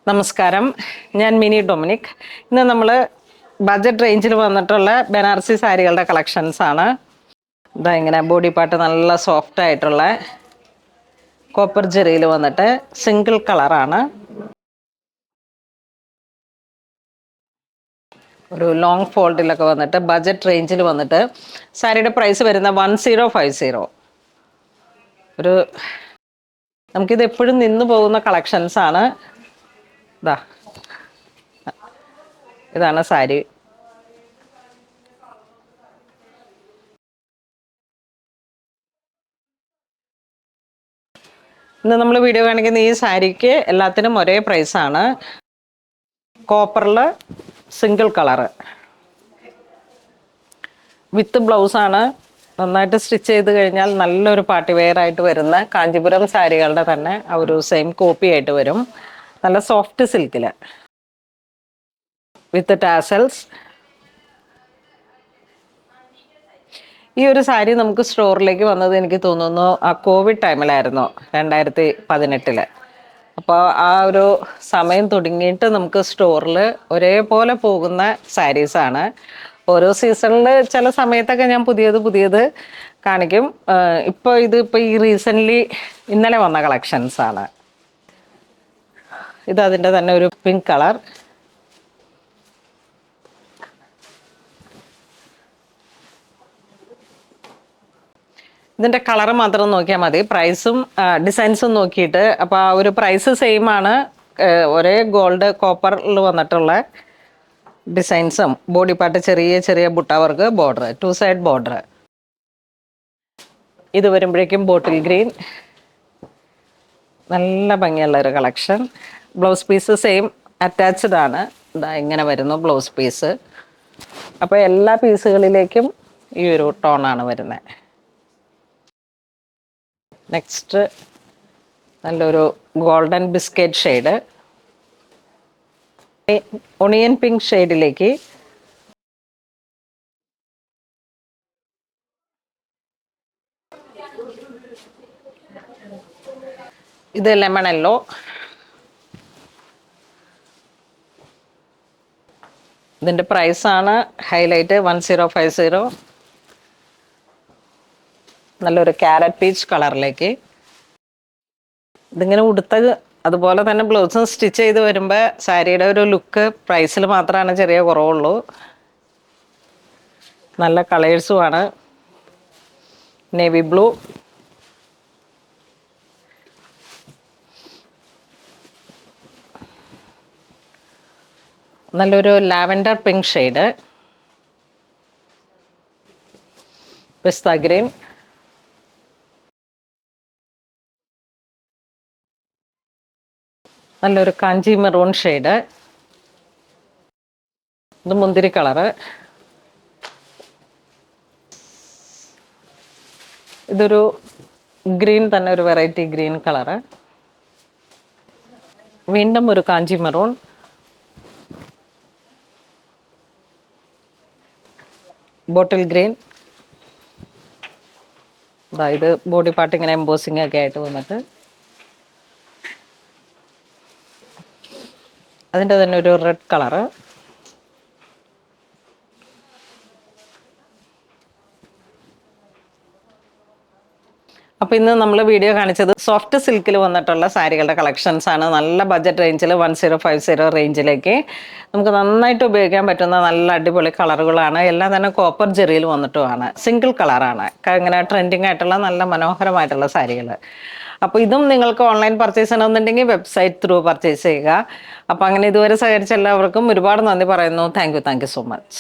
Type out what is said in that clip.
നമസ്കാരം, ഞാൻ mini Dominic. ഇന്ന് നമ്മൾ ബഡ്ജറ്റ് റേഞ്ചിൽ വന്നിട്ടുള്ള ബനാറസി സാരികളുടെ കളക്ഷൻസ് ആണ്. ഇതാ ഇങ്ങനെ ബോഡി പാർട്ട് നല്ല സോഫ്റ്റ് ആയിട്ടുള്ള കോപ്പർ ജെറിയിൽ വന്നിട്ട് സിംഗിൾ കളറാണ്. ഒരു ലോങ് ഫോൾഡിലൊക്കെ വന്നിട്ട് ബഡ്ജറ്റ് റേഞ്ചിൽ വന്നിട്ട് സാരിയുടെ പ്രൈസ് വരുന്ന 1050. ഒരു നമുക്കിത് എപ്പോഴും നിന്ന് പോകുന്ന കളക്ഷൻസ് ആണ്. ഇതാണ് സാരി. ഇന്ന് നമ്മൾ വീഡിയോ കാണിക്കുന്ന ഈ സാരിക്ക് എല്ലാത്തിനും ഒരേ പ്രൈസാണ്. കോപ്പറിൽ സിംഗിൾ കളറ് വിത്ത് ബ്ലൗസാണ്. നന്നായിട്ട് സ്റ്റിച്ച് ചെയ്ത് കഴിഞ്ഞാൽ നല്ലൊരു പാർട്ടി വെയർ ആയിട്ട് വരുന്ന കാഞ്ചീപുരം സാരികളുടെ തന്നെ ആ ഒരു സെയിം കോപ്പി ആയിട്ട് വരും. നല്ല സോഫ്റ്റ് സിൽക്കിൽ വിത്ത് ടാസൽസ്. ഈ ഒരു സാരി നമുക്ക് സ്റ്റോറിലേക്ക് വന്നത് എനിക്ക് തോന്നുന്നു ആ കോവിഡ് ടൈമിലായിരുന്നു, 2018. അപ്പോൾ ആ ഒരു സമയം തുടങ്ങിയിട്ട് നമുക്ക് സ്റ്റോറിൽ ഒരേപോലെ പോകുന്ന സാരീസാണ്. ഓരോ സീസണിൽ ചില സമയത്തൊക്കെ ഞാൻ പുതിയത് കാണിക്കും. ഇപ്പോൾ ഈ റീസെൻ്റ്ലി ഇന്നലെ വന്ന കളക്ഷൻസാണ്. ഇത് അതിൻ്റെ തന്നെ ഒരു പിങ്ക് കളർ. ഇതിൻ്റെ കളർ മാത്രം നോക്കിയാൽ മതി, പ്രൈസും ഡിസൈൻസും നോക്കിയിട്ട്. അപ്പോൾ ആ ഒരു പ്രൈസ് സെയിം ആണ്. ഒരേ ഗോൾഡ് കോപ്പറിൽ വന്നിട്ടുള്ള ഡിസൈൻസും ബോഡി പാർട്ട് ചെറിയ ബുട്ട വർക്ക് ബോർഡർ, 2 സൈഡ് ബോർഡർ. ഇത് വരുമ്പോഴേക്കും ബോട്ടിൽ ഗ്രീൻ. നല്ല ഭംഗിയുള്ള ഒരു collection. Blouse piece same attached ആണ്. ഇതാ ഇങ്ങനെ വരുന്നു ബ്ലൗസ് പീസ്. അപ്പോൾ എല്ലാ പീസുകളിലേക്കും ഈ ഒരു ടോണാണ് വരുന്നത്. നെക്സ്റ്റ് നല്ലൊരു golden biscuit shade, onion pink ഷെയ്ഡിലേക്ക് ഇത് ലെമൺ യെല്ലോ. ഇതിൻ്റെ പ്രൈസാണ് ഹൈലൈറ്റ്, 1050. നല്ലൊരു ക്യാരറ്റ് പീച്ച് കളറിലേക്ക്. ഇതിങ്ങനെ ഉടുത്തത് അതുപോലെ തന്നെ ബ്ലൗസും സ്റ്റിച്ച് ചെയ്ത് വരുമ്പോൾ സാരിയുടെ ഒരു ലുക്ക് പ്രൈസിൽ മാത്രമാണ് ചെറിയ കുറവുള്ളൂ. നല്ല കളേഴ്സുമാണ്. നേവി ബ്ലൂ, നല്ലൊരു ലാവൻഡർ പിങ്ക് ഷെയ്ഡ്, പിസ്ത ഗ്രീൻ, നല്ലൊരു കാഞ്ചി മെറൂൺ ഷെയ്ഡ്, ഇത് മുന്തിരി കളറ്, ഇതൊരു ഗ്രീൻ തന്നെ, ഒരു വെറൈറ്റി ഗ്രീൻ കളറ്, വീണ്ടും ഒരു കാഞ്ചി മെറൂൺ, ബോട്ടിൽ ഗ്രീൻ. ഇത് ബോഡി പാർട്ട് ഇങ്ങനെ എംബോസിങ് ഒക്കെ ആയിട്ട് വന്നിട്ട് അതിൻ്റെ തന്നെ ഒരു റെഡ് കളറ്. അപ്പോൾ ഇന്ന് നമ്മൾ വീഡിയോ കാണിച്ചത് സോഫ്റ്റ് സിൽക്കിൽ വന്നിട്ടുള്ള സാരികളുടെ കളക്ഷൻസ് ആണ്. നല്ല ബഡ്ജറ്റ് റേഞ്ചിൽ 1050 റേഞ്ചിലേക്ക് നമുക്ക് നന്നായിട്ട് ഉപയോഗിക്കാൻ പറ്റുന്ന നല്ല അടിപൊളി കളറുകളാണ്. എല്ലാം തന്നെ കോപ്പർ ജെറിയിൽ വന്നിട്ടുമാണ്. സിംഗിൾ കളറാണ്. ഇങ്ങനെ ട്രെൻഡിങ് ആയിട്ടുള്ള നല്ല മനോഹരമായിട്ടുള്ള സാരികൾ. അപ്പോൾ ഇതും നിങ്ങൾക്ക് ഓൺലൈൻ പർച്ചേസ് ചെയ്യണമെന്നുണ്ടെങ്കിൽ വെബ്സൈറ്റ് ത്രൂ പർച്ചേസ് ചെയ്യുക. അപ്പോൾ അങ്ങനെ ഇതുവരെ സഹകരിച്ച എല്ലാവർക്കും ഒരുപാട് നന്ദി പറയുന്നു. Thank you so much.